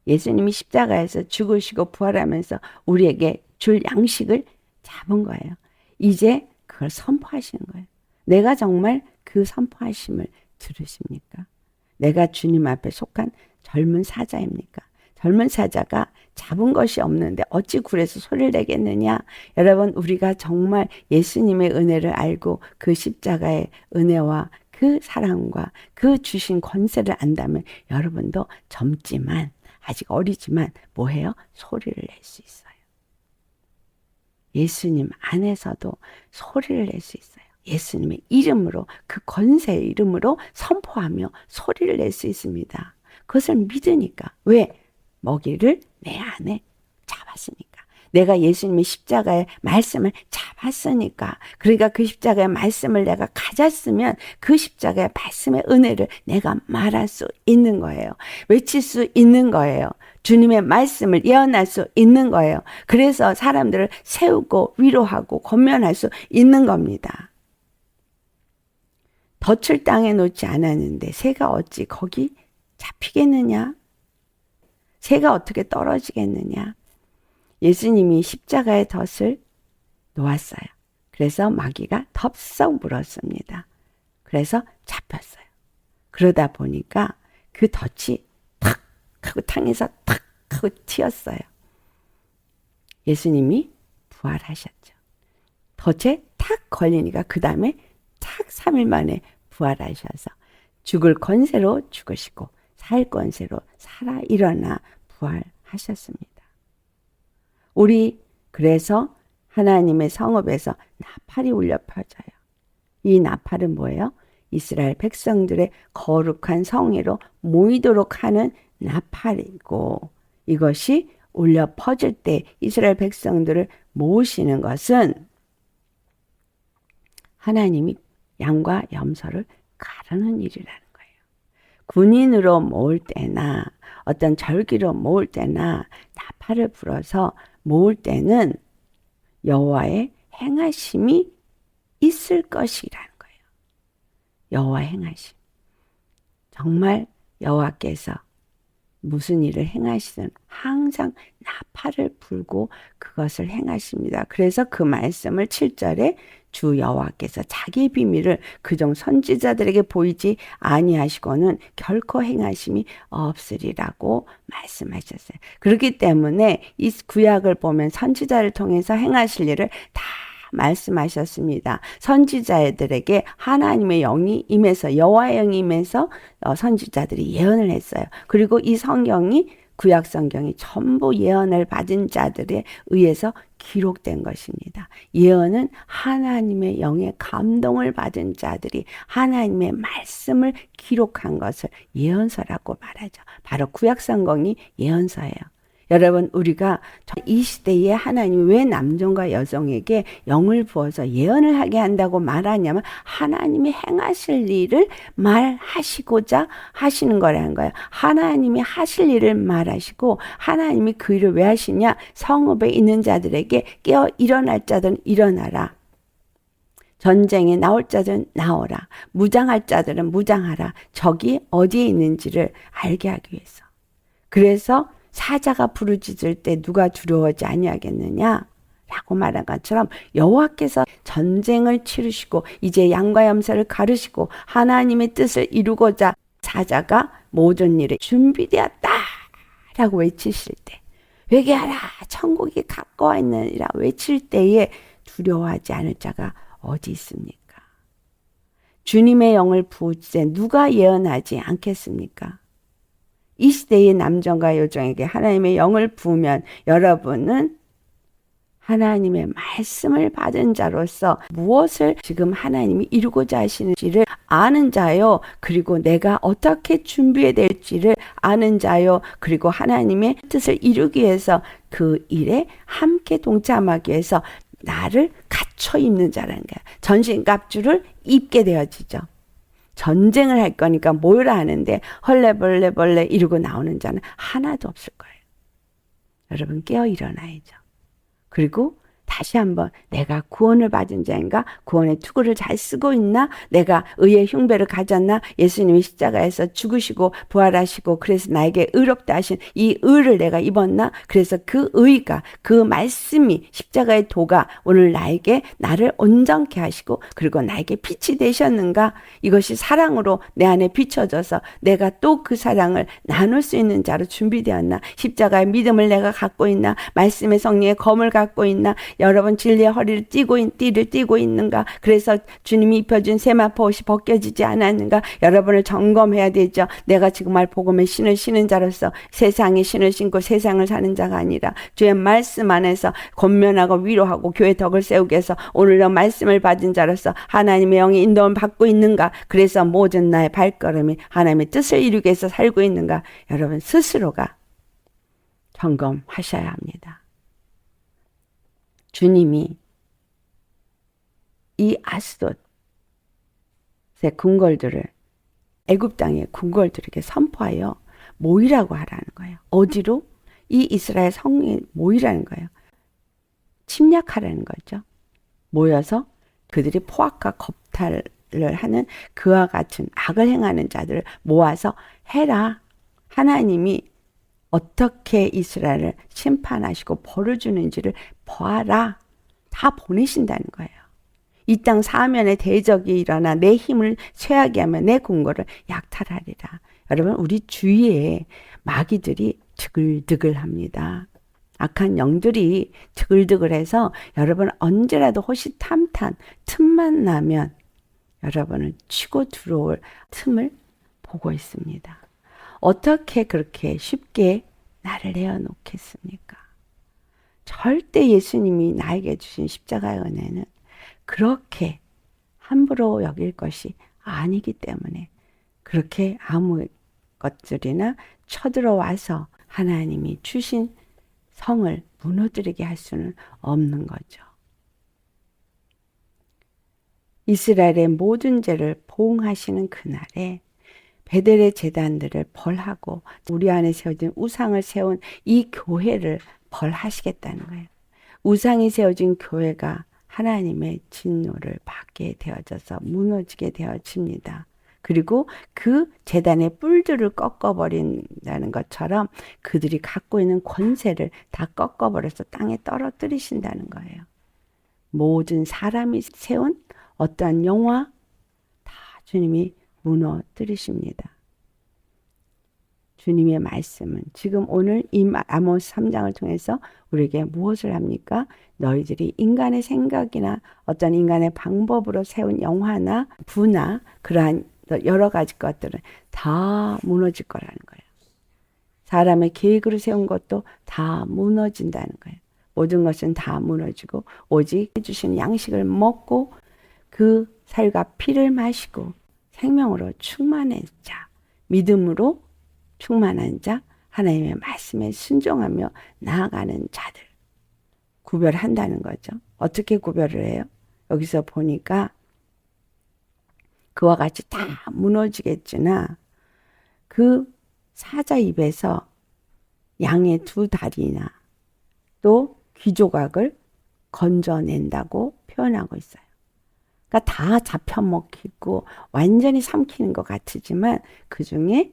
예수님이 십자가에서 죽으시고 부활하면서 우리에게 줄 양식을 잡은 거예요. 이제 그걸 선포하시는 거예요. 내가 정말 그 선포하심을 들으십니까? 내가 주님 앞에 속한 젊은 사자입니까? 젊은 사자가 잡은 것이 없는데 어찌 굴에서 소리를 내겠느냐? 여러분, 우리가 정말 예수님의 은혜를 알고 그 십자가의 은혜와 그 사랑과 그 주신 권세를 안다면 여러분도 젊지만, 아직 어리지만 뭐해요? 소리를 낼 수 있어요. 예수님 안에서도 소리를 낼 수 있어요. 예수님의 이름으로, 그 권세의 이름으로 선포하며 소리를 낼 수 있습니다. 그것을 믿으니까. 왜? 먹이를 내 안에 잡았으니까. 내가 예수님의 십자가의 말씀을 잡았으니까. 그러니까 그 십자가의 말씀을 내가 가졌으면 그 십자가의 말씀의 은혜를 내가 말할 수 있는 거예요. 외칠 수 있는 거예요. 주님의 말씀을 예언할 수 있는 거예요. 그래서 사람들을 세우고 위로하고 권면할 수 있는 겁니다. 덫을 땅에 놓지 않았는데 새가 어찌 거기 잡히겠느냐? 새가 어떻게 떨어지겠느냐? 예수님이 십자가의 덫을 놓았어요. 그래서 마귀가 덥석 물었습니다. 그래서 잡혔어요. 그러다 보니까 그 덫이 탁 하고 탕에서 탁 하고 튀었어요. 예수님이 부활하셨죠. 덫에 탁 걸리니까 그 다음에 탁 3일 만에 부활하셔서 죽을 권세로 죽으시고 살 권세로 살아 일어나 부활하셨습니다. 우리 그래서 하나님의 성읍에서 나팔이 울려 퍼져요. 이 나팔은 뭐예요? 이스라엘 백성들의 거룩한 성회로 모이도록 하는 나팔이고, 이것이 울려 퍼질 때 이스라엘 백성들을 모으시는 것은 하나님이 양과 염소를 가르는 일이라는 거예요. 군인으로 모을 때나 어떤 절기로 모을 때나 나팔을 불어서 모을 때는 여호와의 행하심이 있을 것이라는 거예요. 여호와 행하심. 정말 여호와께서 무슨 일을 행하시든 항상 나팔을 불고 그것을 행하십니다. 그래서 그 말씀을 7절에 주 여호와께서 자기의 비밀을 그종 선지자들에게 보이지 아니하시고는 결코 행하심이 없으리라고 말씀하셨어요. 그렇기 때문에 이 구약을 보면 선지자를 통해서 행하실 일을 다 말씀하셨습니다. 선지자들에게 하나님의 영이 임해서, 여호와의 영이 임해서 선지자들이 예언을 했어요. 그리고 이 성경이, 구약 성경이 전부 예언을 받은 자들에 의해서 기록된 것입니다. 예언은 하나님의 영의 감동을 받은 자들이 하나님의 말씀을 기록한 것을 예언서라고 말하죠. 바로 구약 성경이 예언서예요. 여러분, 우리가 이 시대에 하나님이 왜 남종과 여성에게 영을 부어서 예언을 하게 한다고 말하냐면 하나님이 행하실 일을 말하시고자 하시는 거라는 거예요. 하나님이 하실 일을 말하시고, 하나님이 그 일을 왜 하시냐? 성읍에 있는 자들에게 깨어 일어날 자들은 일어나라. 전쟁에 나올 자들은 나오라. 무장할 자들은 무장하라. 적이 어디에 있는지를 알게 하기 위해서. 그래서 사자가 부르짖을 때 누가 두려워하지 아니하겠느냐? 라고 말한 것처럼 여호와께서 전쟁을 치르시고 이제 양과 염소를 가르시고 하나님의 뜻을 이루고자 사자가 모든 일에 준비되었다 라고 외치실 때, 회개하라 천국이 가까워 있느니라 외칠 때에 두려워하지 않을 자가 어디 있습니까? 주님의 영을 부으시되 누가 예언하지 않겠습니까? 이 시대의 남정과 여종에게 하나님의 영을 부으면 여러분은 하나님의 말씀을 받은 자로서 무엇을 지금 하나님이 이루고자 하시는지를 아는 자요. 그리고 내가 어떻게 준비해야 될지를 아는 자요. 그리고 하나님의 뜻을 이루기 위해서 그 일에 함께 동참하기 위해서 나를 갖춰 입는 자라는 거야. 전신갑주를 입게 되어지죠. 전쟁을 할 거니까 모여라 하는데 헐레벌레 이러고 나오는 자는 하나도 없을 거예요. 여러분, 깨어 일어나야죠. 그리고 다시 한번 내가 구원을 받은 자인가? 구원의 투구를 잘 쓰고 있나? 내가 의의 흉배를 가졌나? 예수님이 십자가에서 죽으시고 부활하시고 그래서 나에게 의롭다 하신 이 의를 내가 입었나? 그래서 그 의가, 그 말씀이, 십자가의 도가 오늘 나를 온전케 하시고 그리고 나에게 빛이 되셨는가? 이것이 사랑으로 내 안에 비춰져서 내가 또 그 사랑을 나눌 수 있는 자로 준비되었나? 십자가의 믿음을 내가 갖고 있나? 말씀의 성령의 검을 갖고 있나? 여러분, 진리의 허리를 띠를 띠고 있는가? 그래서 주님이 입혀준 세마포 옷이 벗겨지지 않았는가? 여러분을 점검해야 되죠. 내가 정말 복음의 신을 신은 자로서 세상의 신을 신고 세상을 사는 자가 아니라 주의 말씀 안에서 권면하고 위로하고 교회 덕을 세우기 위해서 오늘도 말씀을 받은 자로서 하나님의 영의 인도를 받고 있는가? 그래서 모든 나의 발걸음이 하나님의 뜻을 이루기 위해서 살고 있는가? 여러분 스스로가 점검하셔야 합니다. 주님이 이 아스돗의 궁궐들을, 애굽 땅의 궁궐들에게 선포하여 모이라고 하라는 거예요. 어디로? 이 이스라엘 성에 모이라는 거예요. 침략하라는 거죠. 모여서 그들이 포악과 겁탈을 하는 그와 같은 악을 행하는 자들을 모아서 해라. 하나님이 어떻게 이스라엘을 심판하시고 벌을 주는지를 보아라. 다 보내신다는 거예요. 이 땅 사면에 대적이 일어나 내 힘을 쇠하게 하며 내 궁궐을 약탈하리라. 여러분, 우리 주위에 마귀들이 드글드글합니다. 악한 영들이 드글드글해서 여러분 언제라도 호시탐탐 틈만 나면 여러분을 치고 들어올 틈을 보고 있습니다. 어떻게 그렇게 쉽게 나를 내어놓겠습니까? 절대 예수님이 나에게 주신 십자가의 은혜는 그렇게 함부로 여길 것이 아니기 때문에 그렇게 아무 것들이나 쳐들어와서 하나님이 주신 성을 무너뜨리게 할 수는 없는 거죠. 이스라엘의 모든 죄를 보응하시는 그날에 베델의 제단들을 벌하고 우리 안에 세워진 우상을 세운 이 교회를 벌하시겠다는 거예요. 우상이 세워진 교회가 하나님의 진노를 받게 되어져서 무너지게 되어집니다. 그리고 그 제단의 뿔들을 꺾어버린다는 것처럼 그들이 갖고 있는 권세를 다 꺾어버려서 땅에 떨어뜨리신다는 거예요. 모든 사람이 세운 어떠한 영화 다 주님이 무너뜨리십니다. 주님의 말씀은 지금 오늘 이 아모스 3장을 통해서 우리에게 무엇을 합니까? 너희들이 인간의 생각이나 어떤 인간의 방법으로 세운 영화나 부나 그러한 여러 가지 것들은 다 무너질 거라는 거예요. 사람의 계획으로 세운 것도 다 무너진다는 거예요. 모든 것은 다 무너지고 오직 해주신 양식을 먹고 그 살과 피를 마시고 생명으로 충만한 자, 믿음으로 충만한 자, 하나님의 말씀에 순종하며 나아가는 자들 구별한다는 거죠. 어떻게 구별을 해요? 여기서 보니까 그와 같이 다 무너지겠으나 그 사자 입에서 양의 두 다리나 또 귀조각을 건져낸다고 표현하고 있어요. 그러니까 다 잡혀먹히고 완전히 삼키는 것 같지만 그 중에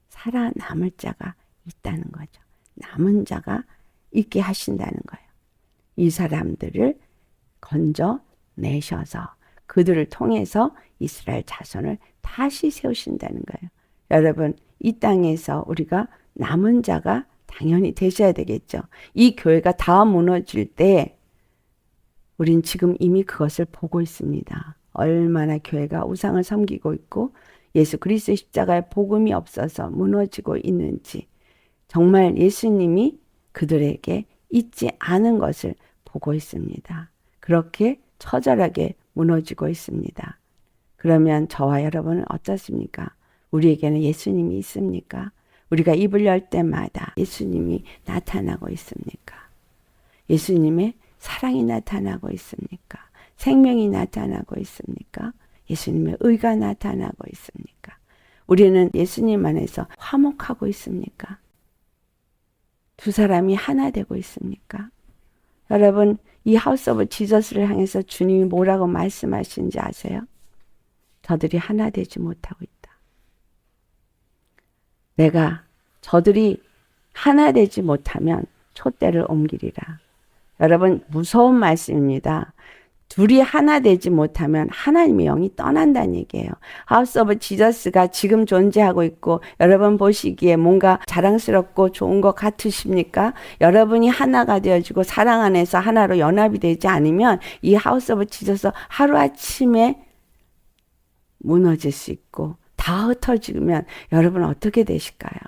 살아남을 자가 있다는 거죠. 남은 자가 있게 하신다는 거예요. 이 사람들을 건져내셔서 그들을 통해서 이스라엘 자손을 다시 세우신다는 거예요. 여러분, 이 땅에서 우리가 남은 자가 당연히 되셔야 되겠죠. 이 교회가 다 무너질 때 우린 지금 이미 그것을 보고 있습니다. 얼마나 교회가 우상을 섬기고 있고 예수 그리스도의 십자가의 복음이 없어서 무너지고 있는지 정말 예수님이 그들에게 잊지 않은 것을 보고 있습니다. 그렇게 처절하게 무너지고 있습니다. 그러면 저와 여러분은 어떻습니까? 우리에게는 예수님이 있습니까? 우리가 입을 열 때마다 예수님이 나타나고 있습니까? 예수님의 사랑이 나타나고 있습니까? 생명이 나타나고 있습니까? 예수님의 의가 나타나고 있습니까? 우리는 예수님 안에서 화목하고 있습니까? 두 사람이 하나 되고 있습니까? 여러분, 이 하우스 오브 지저스를 향해서 주님이 뭐라고 말씀하시는지 아세요? 저들이 하나 되지 못하고 있다. 내가 저들이 하나 되지 못하면 촛대를 옮기리라. 여러분, 무서운 말씀입니다. 둘이 하나 되지 못하면 하나님의 영이 떠난다는 얘기예요. 하우스 오브 지저스가 지금 존재하고 있고 여러분 보시기에 뭔가 자랑스럽고 좋은 것 같으십니까? 여러분이 하나가 되어지고 사랑 안에서 하나로 연합이 되지 않으면 이 하우스 오브 지저스 하루아침에 무너질 수 있고 다 흩어지면 여러분 어떻게 되실까요?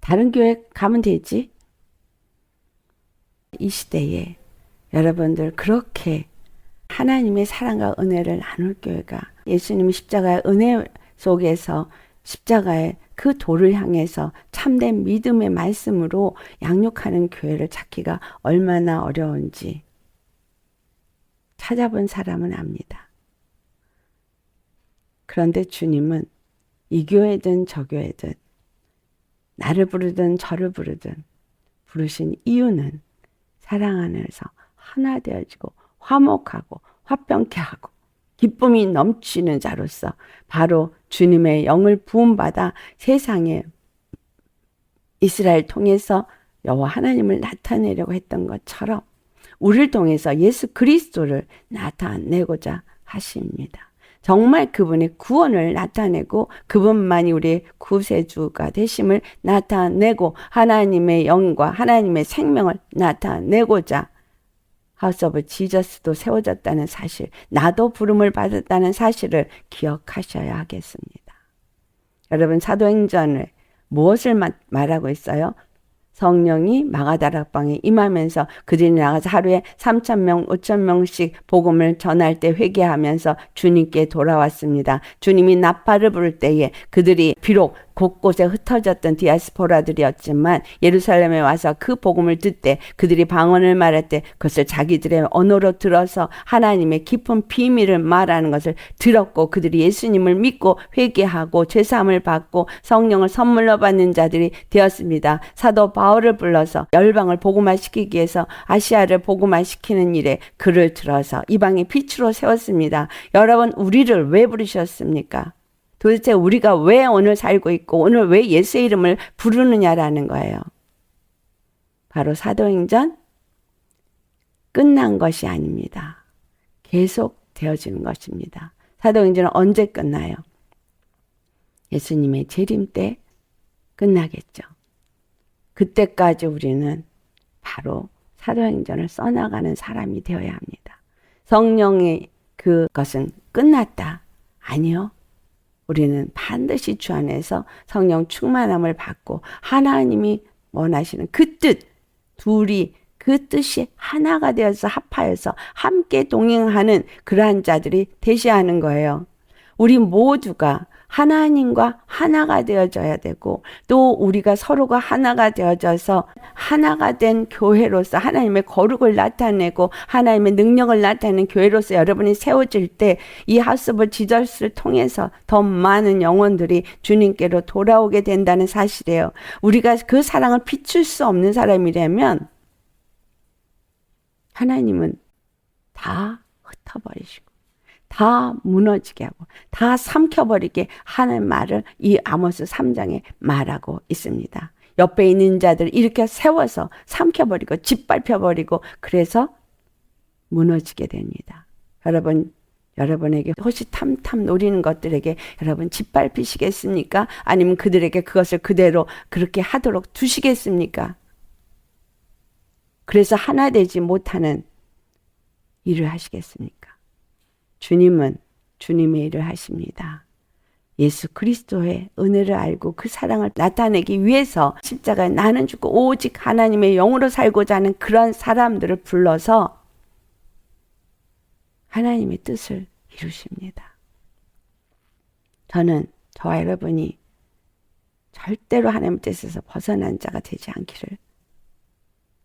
다른 교회 가면 되지? 이 시대에 여러분들 그렇게 하나님의 사랑과 은혜를 나눌 교회가 예수님이 십자가의 은혜 속에서 십자가의 그 도를 향해서 참된 믿음의 말씀으로 양육하는 교회를 찾기가 얼마나 어려운지 찾아본 사람은 압니다. 그런데 주님은 이 교회든 저 교회든 나를 부르든 저를 부르든 부르신 이유는 사랑 안에서 하나 되어지고 화목하고 화평케 하고 기쁨이 넘치는 자로서 바로 주님의 영을 부음받아 세상에 이스라엘 통해서 여호와 하나님을 나타내려고 했던 것처럼 우리를 통해서 예수 그리스도를 나타내고자 하십니다. 정말 그분의 구원을 나타내고 그분만이 우리의 구세주가 되심을 나타내고 하나님의 영과 하나님의 생명을 나타내고자 하우스 오브 지저스도 세워졌다는 사실, 나도 부름을 받았다는 사실을 기억하셔야 하겠습니다. 여러분, 사도행전을 무엇을 말하고 있어요? 성령이 마가다락방에 임하면서 그들이 나가서 하루에 3,000명, 5,000명씩 복음을 전할 때 회개하면서 주님께 돌아왔습니다. 주님이 나팔을 부를 때에 그들이 비록 곳곳에 흩어졌던 디아스포라들이었지만 예루살렘에 와서 그 복음을 듣되 그들이 방언을 말할 때 그것을 자기들의 언어로 들어서 하나님의 깊은 비밀을 말하는 것을 들었고 그들이 예수님을 믿고 회개하고 죄사함을 받고 성령을 선물로 받는 자들이 되었습니다. 사도 바울을 불러서 열방을 복음화시키기 위해서 아시아를 복음화시키는 일에 그를 들어서 이방의 빛으로 세웠습니다. 여러분, 우리를 왜 부르셨습니까? 도대체 우리가 왜 오늘 살고 있고 오늘 왜 예수의 이름을 부르느냐라는 거예요. 바로 사도행전 끝난 것이 아닙니다. 계속 되어지는 것입니다. 사도행전은 언제 끝나요? 예수님의 재림 때 끝나겠죠. 그때까지 우리는 바로 사도행전을 써나가는 사람이 되어야 합니다. 성령의 그것은 끝났다. 아니요. 우리는 반드시 주 안에서 성령 충만함을 받고 하나님이 원하시는 그 뜻, 둘이 그 뜻이 하나가 되어서 합하여서 함께 동행하는 그러한 자들이 되셔야 하는 거예요. 우리 모두가 하나님과 하나가 되어져야 되고 또 우리가 서로가 하나가 되어져서 하나가 된 교회로서 하나님의 거룩을 나타내고 하나님의 능력을 나타내는 교회로서 여러분이 세워질 때 이 하우스 오브 지저스를 통해서 더 많은 영혼들이 주님께로 돌아오게 된다는 사실이에요. 우리가 그 사랑을 비출 수 없는 사람이라면 하나님은 다 흩어버리시고 다 무너지게 하고 다 삼켜버리게 하는 말을 이 아모스 3장에 말하고 있습니다. 옆에 있는 자들 이렇게 세워서 삼켜버리고 짓밟혀버리고 그래서 무너지게 됩니다. 여러분에게 호시탐탐 노리는 것들에게 여러분 짓밟히시겠습니까? 아니면 그들에게 그것을 그대로 그렇게 하도록 두시겠습니까? 그래서 하나 되지 못하는 일을 하시겠습니까? 주님은 주님의 일을 하십니다. 예수 그리스도의 은혜를 알고 그 사랑을 나타내기 위해서 십자가에 나는 죽고 오직 하나님의 영으로 살고자 하는 그런 사람들을 불러서 하나님의 뜻을 이루십니다. 저와 여러분이 절대로 하나님의 뜻에서 벗어난 자가 되지 않기를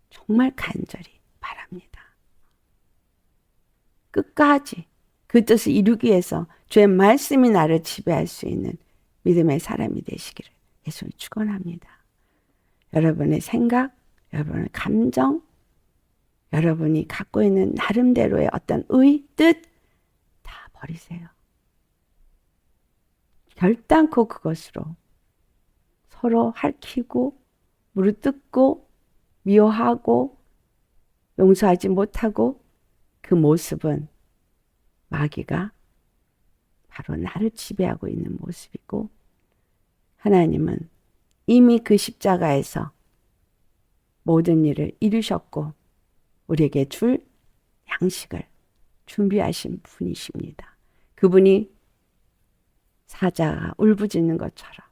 정말 간절히 바랍니다. 끝까지 그 뜻을 이루기 위해서 주의 말씀이 나를 지배할 수 있는 믿음의 사람이 되시기를 예수님 축원합니다. 여러분의 생각, 여러분의 감정, 여러분이 갖고 있는 나름대로의 어떤 뜻 다 버리세요. 결단코 그것으로 서로 핥히고 무릎 뜯고 미워하고 용서하지 못하고 그 모습은 마귀가 바로 나를 지배하고 있는 모습이고 하나님은 이미 그 십자가에서 모든 일을 이루셨고 우리에게 줄 양식을 준비하신 분이십니다. 그분이 사자가 울부짖는 것처럼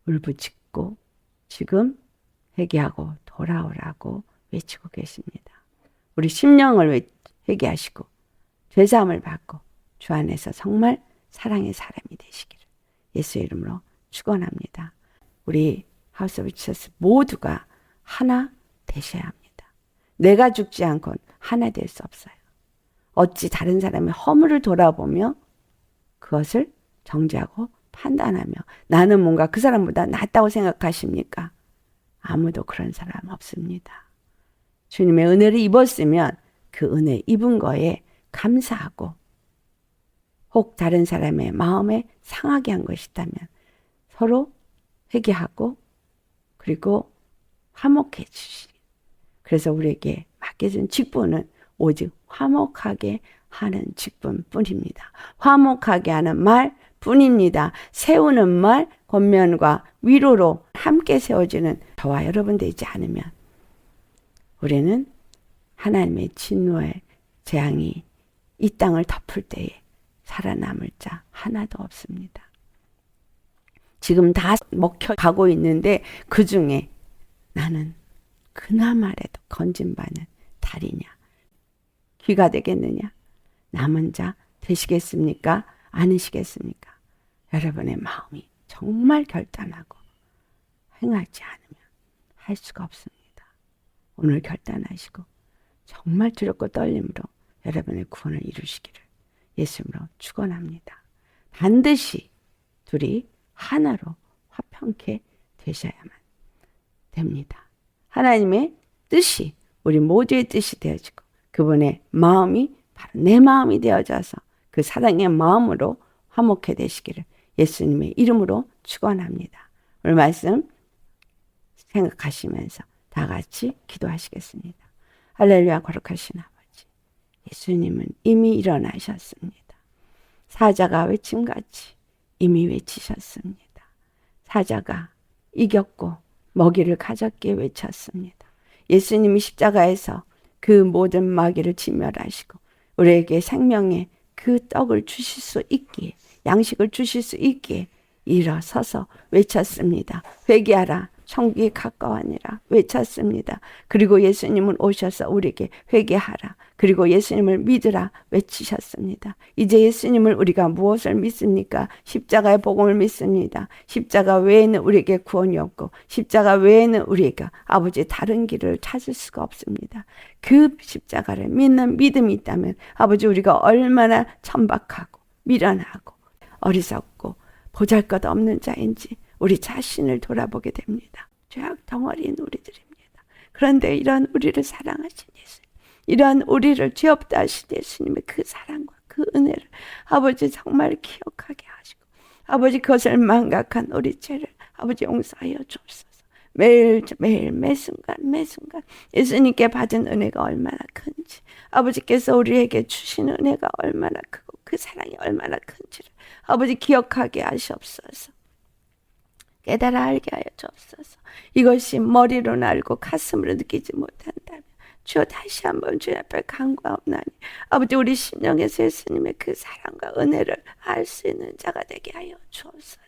울부짖고 지금 회개하고 돌아오라고 외치고 계십니다. 우리 심령을 회개하시고 죄사함을 받고 주 안에서 정말 사랑의 사람이 되시기를 예수의 이름으로 축원합니다. 우리 하우스 오브 지저스 모두가 하나 되셔야 합니다. 내가 죽지 않고는 하나 될 수 없어요. 어찌 다른 사람의 허물을 돌아보며 그것을 정죄하고 판단하며 나는 뭔가 그 사람보다 낫다고 생각하십니까? 아무도 그런 사람 없습니다. 주님의 은혜를 입었으면 그 은혜 입은 거에 감사하고, 혹 다른 사람의 마음에 상하게 한 것이 있다면 서로 회개하고 그리고 화목해 주시. 그래서 우리에게 맡겨진 직분은 오직 화목하게 하는 직분뿐입니다. 화목하게 하는 말뿐입니다. 세우는 말, 권면과 위로로 함께 세워지는 저와 여러분 되지 않으면 우리는 하나님의 진노의 재앙이 이 땅을 덮을 때에 살아남을 자 하나도 없습니다. 지금 다 먹혀가고 있는데 그 중에 나는 그나마라도 건진받는 달이냐, 귀가 되겠느냐, 남은 자 되시겠습니까? 않으시겠습니까? 여러분의 마음이 정말 결단하고 행하지 않으면 할 수가 없습니다. 오늘 결단하시고 정말 두렵고 떨림으로 여러분의 구원을 이루시기를 예수님으로 축원합니다. 반드시 둘이 하나로 화평케 되셔야만 됩니다. 하나님의 뜻이 우리 모두의 뜻이 되어지고 그분의 마음이 바로 내 마음이 되어져서 그 사랑의 마음으로 화목해 되시기를 예수님의 이름으로 축원합니다. 오늘 말씀 생각하시면서 다 같이 기도하시겠습니다. 할렐루야. 거룩하신 아버지, 예수님은 이미 일어나셨습니다. 사자가 외침같이 이미 외치셨습니다. 사자가 이겼고 먹이를 가졌기에 외쳤습니다. 예수님이 십자가에서 그 모든 마귀를 진멸하시고 우리에게 생명의 그 떡을 주실 수 있기에, 양식을 주실 수 있기에 일어서서 외쳤습니다. 회개하라, 천국이 가까워하니라 외쳤습니다. 그리고 예수님은 오셔서 우리에게 회개하라, 그리고 예수님을 믿으라 외치셨습니다. 이제 예수님을 우리가 무엇을 믿습니까? 십자가의 복음을 믿습니다. 십자가 외에는 우리에게 구원이 없고 십자가 외에는 우리가 아버지 다른 길을 찾을 수가 없습니다. 그 십자가를 믿는 믿음이 있다면 아버지 우리가 얼마나 천박하고 미련하고 어리석고 보잘것없는 자인지 우리 자신을 돌아보게 됩니다. 죄악 덩어리인 우리들입니다. 그런데 이런 우리를 사랑하신 예수님, 이러한 우리를 죄 없다 하신 예수님의 그 사랑과 그 은혜를 아버지 정말 기억하게 하시고 아버지 그것을 망각한 우리 죄를 아버지 용서하여 주옵소서. 매일매일 매순간 예수님께 받은 은혜가 얼마나 큰지, 아버지께서 우리에게 주신 은혜가 얼마나 크고 그 사랑이 얼마나 큰지를 아버지 기억하게 하시옵소서. 깨달아 알게 하여 주옵소서. 이것이 머리로는 알고 가슴으로 느끼지 못한다면 주여 다시 한번 주님 앞에 간구하옵나니 아버지 우리 심령에서 예수님의 그 사랑과 은혜를 알 수 있는 자가 되게 하여 주옵소서.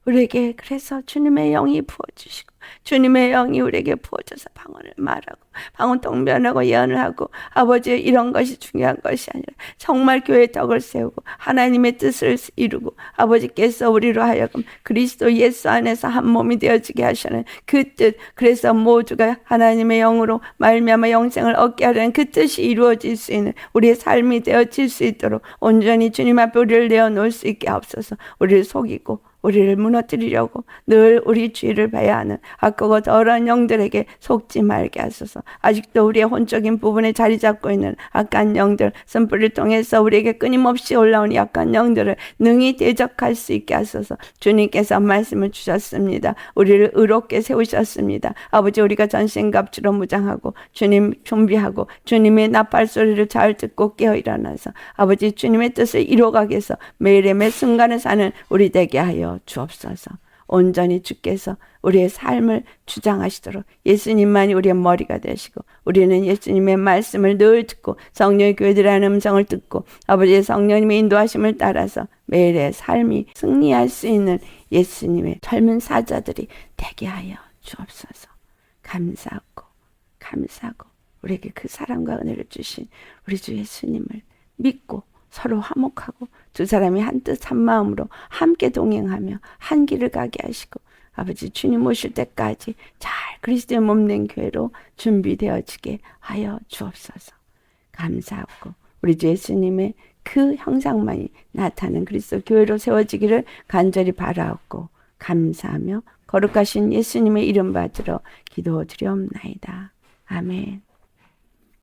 우리에게 그래서 주님의 영이 부어주시고 주님의 영이 우리에게 부어져서 방언을 말하고 방언 통변하고 예언을 하고 아버지 이런 것이 중요한 것이 아니라 정말 교회의 덕을 세우고 하나님의 뜻을 이루고 아버지께서 우리로 하여금 그리스도 예수 안에서 한 몸이 되어지게 하시는 그 뜻, 그래서 모두가 하나님의 영으로 말미암아 영생을 얻게 하려는 그 뜻이 이루어질 수 있는 우리의 삶이 되어질 수 있도록 온전히 주님 앞에 우리를 내어놓을 수 있게 하옵소서. 우리를 속이고 우리를 무너뜨리려고 늘 우리 주의를 봐야 하는 악하고 더러운 영들에게 속지 말게 하소서. 아직도 우리의 혼적인 부분에 자리 잡고 있는 악한 영들, 선불을 통해서 우리에게 끊임없이 올라온 약한 영들을 능히 대적할 수 있게 하소서. 주님께서 말씀을 주셨습니다. 우리를 의롭게 세우셨습니다. 아버지 우리가 전신갑주로 무장하고 주님 준비하고 주님의 나팔 소리를 잘 듣고 깨어 일어나서 아버지 주님의 뜻을 이루어가기 위해서 매일의 매 순간을 사는 우리 되게 하여 주옵소서. 온전히 주께서 우리의 삶을 주장하시도록 예수님만이 우리의 머리가 되시고 우리는 예수님의 말씀을 늘 듣고 성령의 교회들의 음성을 듣고 아버지의 성령님의 인도하심을 따라서 매일의 삶이 승리할 수 있는 예수님의 젊은 사자들이 되게 하여 주옵소서. 감사하고 우리에게 그 사랑과 은혜를 주신 우리 주 예수님을 믿고 서로 화목하고 두 사람이 한 뜻 한 마음으로 함께 동행하며 한 길을 가게 하시고 아버지 주님 오실 때까지 잘 그리스도의 몸된 교회로 준비되어지게 하여 주옵소서. 감사하고 우리 주 예수님의 그 형상만이 나타나는 그리스도 교회로 세워지기를 간절히 바라옵고 감사하며 거룩하신 예수님의 이름 받들어 기도드리옵나이다. 아멘.